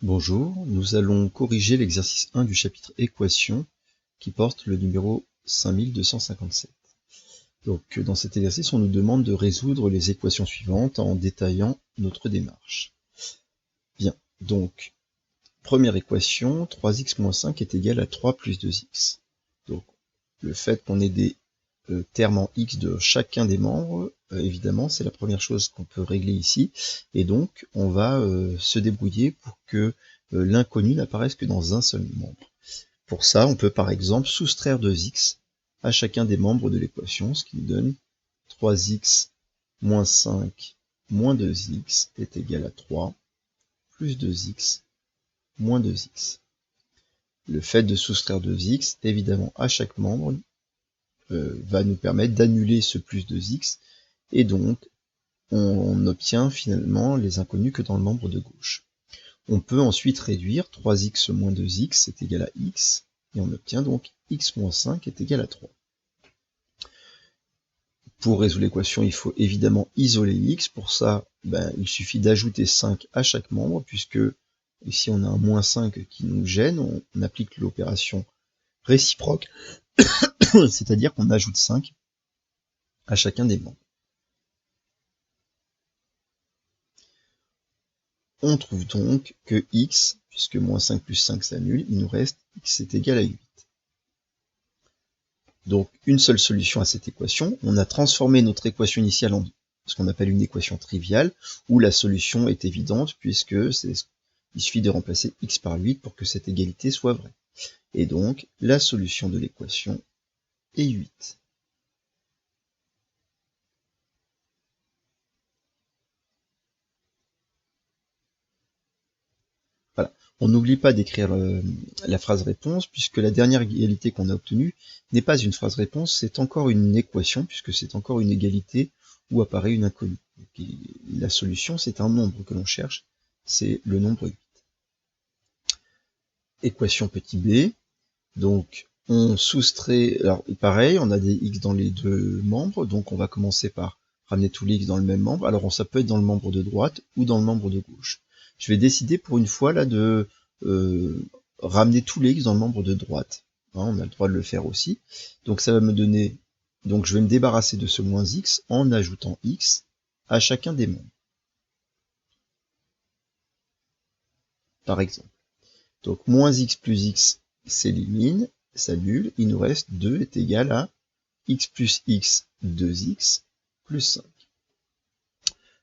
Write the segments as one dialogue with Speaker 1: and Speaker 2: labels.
Speaker 1: Bonjour, nous allons corriger l'exercice 1 du chapitre équations qui porte le numéro 5257. Donc, dans cet exercice, on nous demande de résoudre les équations suivantes en détaillant notre démarche. Bien, donc, première équation, 3x moins 5 est égal à 3 plus 2x. Donc, le fait qu'on ait des termes en x de chacun des membres, évidemment, c'est la première chose qu'on peut régler ici. Et donc, on va se débrouiller pour que l'inconnu n'apparaisse que dans un seul membre. Pour ça, on peut par exemple soustraire 2x à chacun des membres de l'équation, ce qui nous donne 3x moins 5 moins 2x est égal à 3 plus 2x moins 2x. Le fait de soustraire 2x, évidemment, à chaque membre, va nous permettre d'annuler ce plus 2x, et donc on obtient finalement les inconnus que dans le membre de gauche. On peut ensuite réduire 3x moins 2x est égal à x, et on obtient donc x moins 5 est égal à 3. Pour résoudre l'équation, il faut évidemment isoler x. Pour ça, il suffit d'ajouter 5 à chaque membre, puisque ici on a un moins 5 qui nous gêne, on applique l'opération réciproque, c'est-à-dire qu'on ajoute 5 à chacun des membres. On trouve donc que x, puisque moins 5 plus 5 s'annule, il nous reste x est égal à 8. Donc une seule solution à cette équation, on a transformé notre équation initiale en ce qu'on appelle une équation triviale, où la solution est évidente, puisque il suffit de remplacer x par 8 pour que cette égalité soit vraie. Et donc la solution de l'équation est 8. Voilà. On n'oublie pas d'écrire la phrase réponse, puisque la dernière égalité qu'on a obtenue n'est pas une phrase réponse, c'est encore une équation, puisque c'est encore une égalité où apparaît une inconnue. La solution, c'est un nombre que l'on cherche, c'est le nombre 8. Équation petit b, donc on soustrait, alors pareil, on a des x dans les deux membres, donc on va commencer par ramener tous les x dans le même membre. Alors ça peut être dans le membre de droite ou dans le membre de gauche. Je vais décider pour une fois là de ramener tous les x dans le membre de droite. On a le droit de le faire aussi. Donc ça va me donner, donc je vais me débarrasser de ce moins x en ajoutant x à chacun des membres. Par exemple. Donc moins x plus x s'élimine, s'annule, il nous reste 2 est égal à x plus x, 2x, plus 5.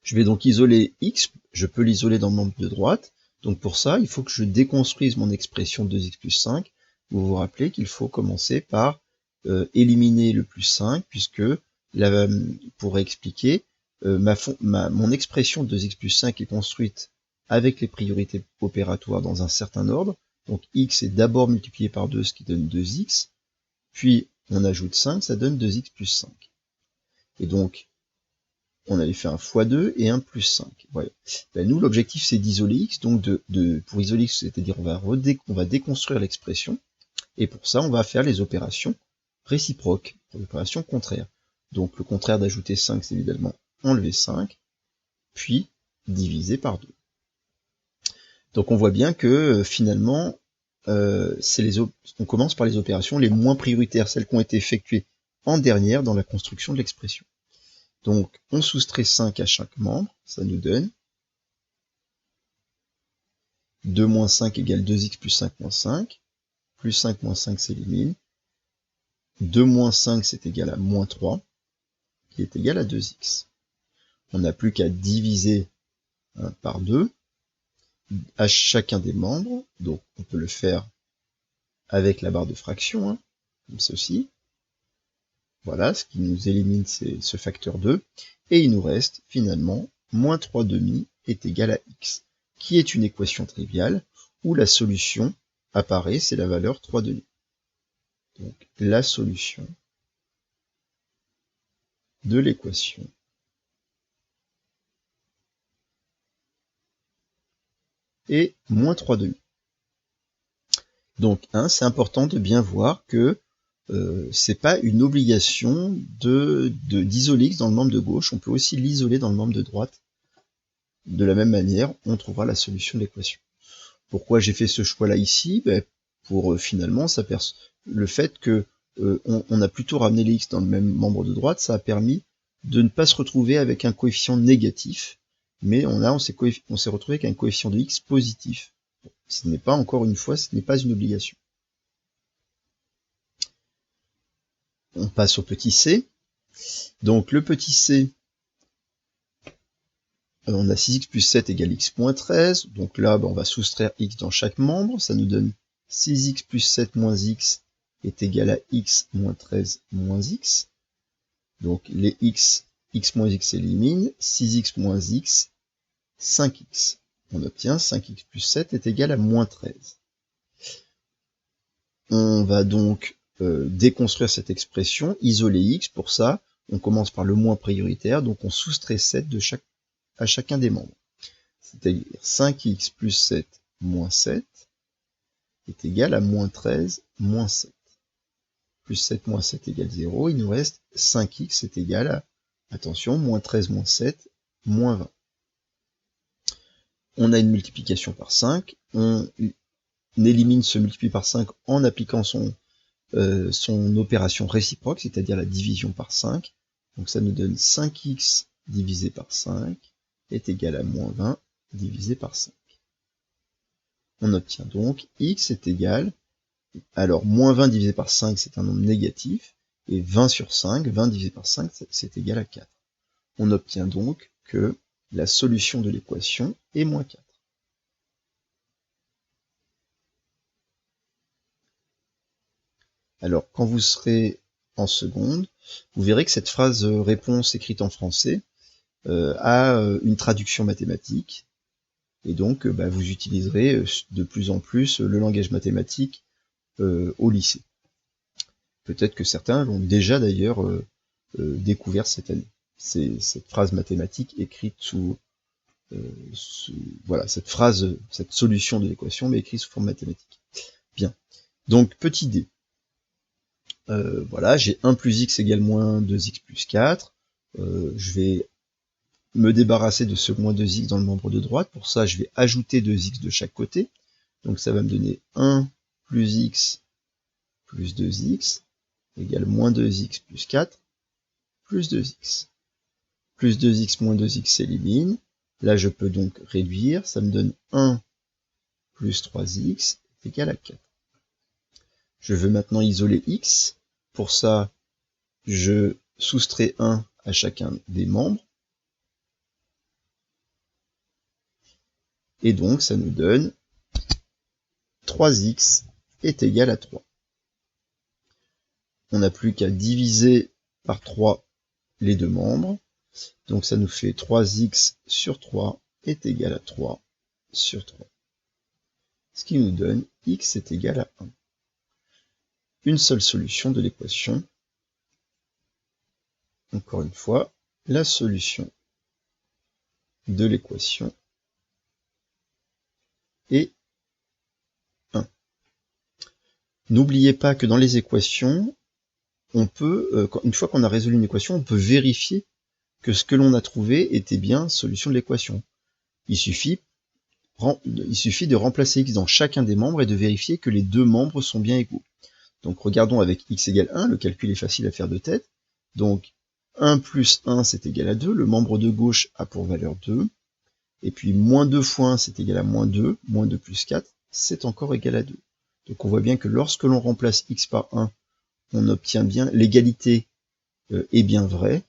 Speaker 1: Je vais donc isoler x, je peux l'isoler dans le membre de droite, donc pour ça, il faut que je déconstruise mon expression 2x plus 5. Vous vous rappelez qu'il faut commencer par éliminer le plus 5, puisque, pour expliquer, mon expression 2x plus 5 est construite avec les priorités opératoires dans un certain ordre. Donc x est d'abord multiplié par 2, ce qui donne 2x, puis on ajoute 5, ça donne 2x plus 5. Et donc, on avait fait un x2 et un plus 5. Voilà. Nous, l'objectif, c'est d'isoler x, donc pour isoler x, c'est-à-dire on va déconstruire l'expression, et pour ça, on va faire les opérations réciproques, l'opération contraire. Donc le contraire d'ajouter 5, c'est évidemment enlever 5, puis diviser par 2. Donc on voit bien que finalement, on commence par les opérations les moins prioritaires, celles qui ont été effectuées en dernière dans la construction de l'expression. Donc on soustrait 5 à chaque membre, ça nous donne 2 moins 5 égale 2x plus 5 moins 5, plus 5 moins 5 s'élimine, 2 moins 5 c'est égal à moins 3, qui est égal à 2x. On n'a plus qu'à diviser par 2, à chacun des membres, donc on peut le faire avec la barre de fraction, comme ceci. Voilà, ce qui nous élimine c'est ce facteur 2, et il nous reste finalement moins 3 demi est égal à x, qui est une équation triviale où la solution apparaît, c'est la valeur 3 demi. Donc la solution de l'équation est moins 3 demi. Donc c'est important de bien voir que c'est pas une obligation d'isoler x dans le membre de gauche, on peut aussi l'isoler dans le membre de droite. De la même manière, on trouvera la solution de l'équation. Pourquoi j'ai fait ce choix-là ici? Pour finalement, le fait que on a plutôt ramené les x dans le même membre de droite, ça a permis de ne pas se retrouver avec un coefficient négatif, mais on s'est retrouvé avec un coefficient de x positif. Ce n'est pas, encore une fois, ce n'est pas une obligation. On passe au petit c. Donc le petit c, on a 6x plus 7 égale x moins 13. Donc là, on va soustraire x dans chaque membre. Ça nous donne 6x plus 7 moins x est égal à x moins 13 moins x. Donc les x moins x s'éliminent. 6x moins x, 5x. On obtient 5x plus 7 est égal à moins 13. On va donc déconstruire cette expression, isoler x. Pour ça, on commence par le moins prioritaire, donc on soustrait 7 à chacun des membres. C'est-à-dire 5x plus 7 moins 7 est égal à moins 13 moins 7. Plus 7 moins 7 égale 0, il nous reste 5x est égal à, attention, moins 13 moins 7, moins 20. On a une multiplication par 5, on élimine ce multiplié par 5 en appliquant son opération réciproque, c'est-à-dire la division par 5. Donc ça nous donne 5x divisé par 5 est égal à moins 20 divisé par 5. On obtient donc x est égal, alors moins 20 divisé par 5 c'est un nombre négatif, et 20 sur 5, 20 divisé par 5 c'est égal à 4. On obtient donc que la solution de l'équation est moins 4. Alors, quand vous serez en seconde, vous verrez que cette phrase réponse écrite en français a une traduction mathématique, et donc vous utiliserez de plus en plus le langage mathématique au lycée. Peut-être que certains l'ont déjà d'ailleurs découvert cette année. C'est cette phrase mathématique écrite voilà, cette solution de l'équation, mais écrite sous forme mathématique. Bien. Donc, petit d. Voilà, j'ai 1 plus x égale moins 2x plus 4. Je vais me débarrasser de ce moins 2x dans le membre de droite. Pour ça, je vais ajouter 2x de chaque côté. Donc ça va me donner 1 plus x plus 2x égale moins 2x plus 4 plus 2x. Plus 2x moins 2x s'élimine. Là, je peux donc réduire. Ça me donne 1 plus 3x est égal à 4. Je veux maintenant isoler x. Pour ça, je soustrais 1 à chacun des membres. Et donc, ça nous donne 3x est égal à 3. On n'a plus qu'à diviser par 3 les deux membres. Donc, ça nous fait 3x sur 3 est égal à 3 sur 3. Ce qui nous donne x est égal à 1. Une seule solution de l'équation. Encore une fois, la solution de l'équation est 1. N'oubliez pas que dans les équations, on peut, une fois qu'on a résolu une équation, on peut vérifier que ce que l'on a trouvé était bien solution de l'équation. Il suffit de remplacer x dans chacun des membres et de vérifier que les deux membres sont bien égaux. Donc regardons avec x égale 1, le calcul est facile à faire de tête. Donc 1 plus 1 c'est égal à 2, le membre de gauche a pour valeur 2. Et puis moins 2 fois 1 c'est égal à moins 2 plus 4 c'est encore égal à 2. Donc on voit bien que lorsque l'on remplace x par 1, on obtient bien l'égalité est bien vraie.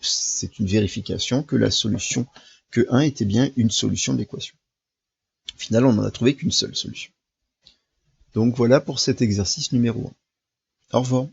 Speaker 1: C'est une vérification que la solution, que 1 était bien une solution de l'équation. Au final, on n'en a trouvé qu'une seule solution. Donc voilà pour cet exercice numéro 1. Au revoir.